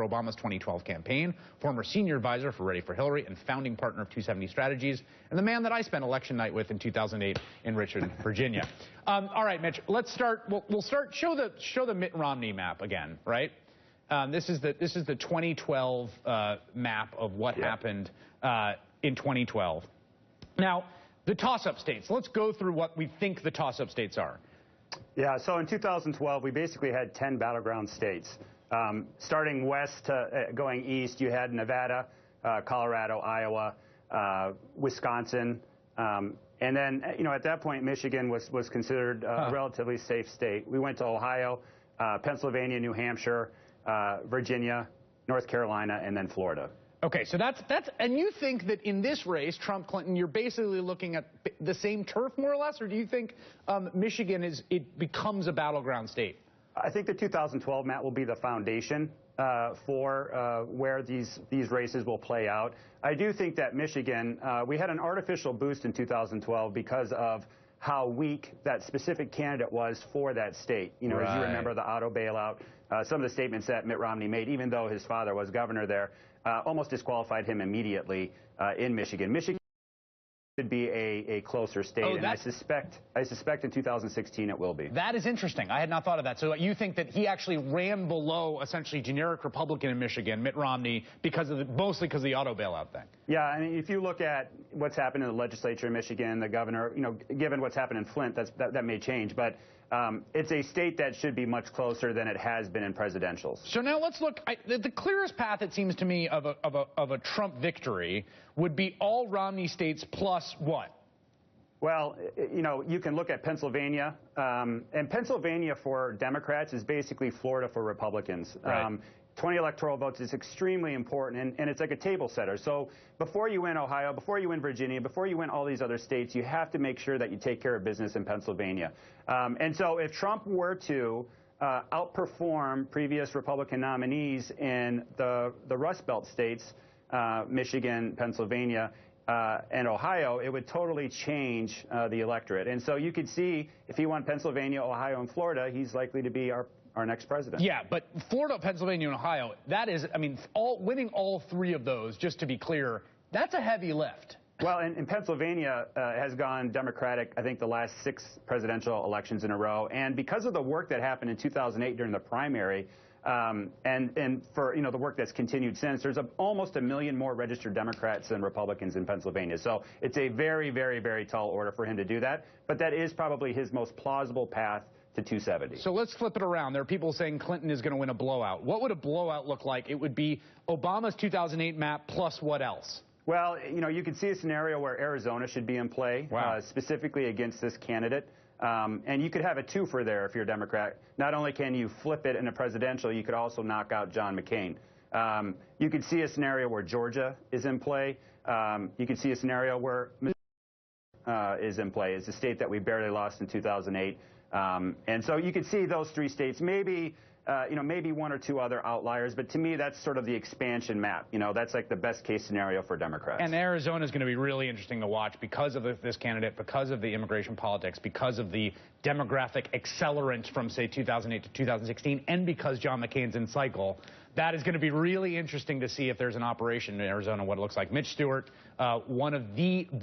Obama's 2012 campaign, former senior advisor for Ready for Hillary and founding partner of 270 Strategies, and the man that I spent election night with in 2008 in Richmond, Virginia. All right, Mitch, let's start. We'll start. Show the Mitt Romney map again, right? This is the 2012 map of what happened in 2012. Now, the toss-up states. Let's go through what we think the toss-up states are. Yeah. So in 2012, we basically had 10 battleground states. Starting west to going east, you had Nevada, Colorado, Iowa, Wisconsin, and then at that point, Michigan was considered a relatively safe state. We went to Ohio, Pennsylvania, New Hampshire, Virginia, North Carolina, and then Florida. Okay, so that's and you think that in this race, Trump-Clinton, you're basically looking at the same turf more or less, or do you think Michigan becomes a battleground state? I think the 2012 map will be the foundation for where these races will play out. I do think that Michigan, we had an artificial boost in 2012 because of how weak that specific candidate was for that state. As you remember, the auto bailout, some of the statements that Mitt Romney made, even though his father was governor there, almost disqualified him immediately in Michigan. Michigan should be a closer state, and I suspect in 2016 it will be. That is interesting. I had not thought of that. So you think that he actually ran below essentially generic Republican in Michigan, Mitt Romney, mostly because of the auto bailout thing? Yeah, I mean, if you look at what's happened in the legislature in Michigan, the governor, given what's happened in Flint, that may change, but it's a state that should be much closer than it has been in presidentials. So now let's look. The clearest path, it seems to me, of a Trump victory would be all Romney states plus what? Well, you can look at Pennsylvania, and Pennsylvania for Democrats is basically Florida for Republicans. Right. 20 electoral votes is extremely important, and it's like a table setter. So before you win Ohio, before you win Virginia, before you win all these other states, you have to make sure that you take care of business in Pennsylvania. And so if Trump were to outperform previous Republican nominees in the Rust Belt states, Michigan, Pennsylvania, and Ohio, it would totally change the electorate. And so you could see if he won Pennsylvania, Ohio, and Florida, he's likely to be our next president. Yeah, but Florida, Pennsylvania, and Ohio, that is, I mean, winning all three of those, just to be clear, that's a heavy lift. Well, and Pennsylvania has gone Democratic, I think, the last 6 presidential elections in a row. And because of the work that happened in 2008 during the primary, and for the work that's continued since, there's almost 1 million more registered Democrats than Republicans in Pennsylvania. So it's a very, very, very tall order for him to do that. But that is probably his most plausible path to 270. So let's flip it around. There are people saying Clinton is going to win a blowout. What would a blowout look like? It would be Obama's 2008 map plus what else? Well, you could see a scenario where Arizona should be in play, specifically against this candidate. And you could have a twofer there if you're a Democrat. Not only can you flip it in a presidential, you could also knock out John McCain. You could see a scenario where Georgia is in play. You could see a scenario where Missouri is in play. It's a state that we barely lost in 2008. And so you could see those 3 states, maybe, maybe 1 or 2 other outliers. But to me, that's sort of the expansion map. That's like the best case scenario for Democrats. And Arizona is going to be really interesting to watch because of this candidate, because of the immigration politics, because of the demographic accelerant from, say, 2008 to 2016, and because John McCain's in cycle. That is going to be really interesting to see if there's an operation in Arizona, what it looks like. Mitch Stewart, one of the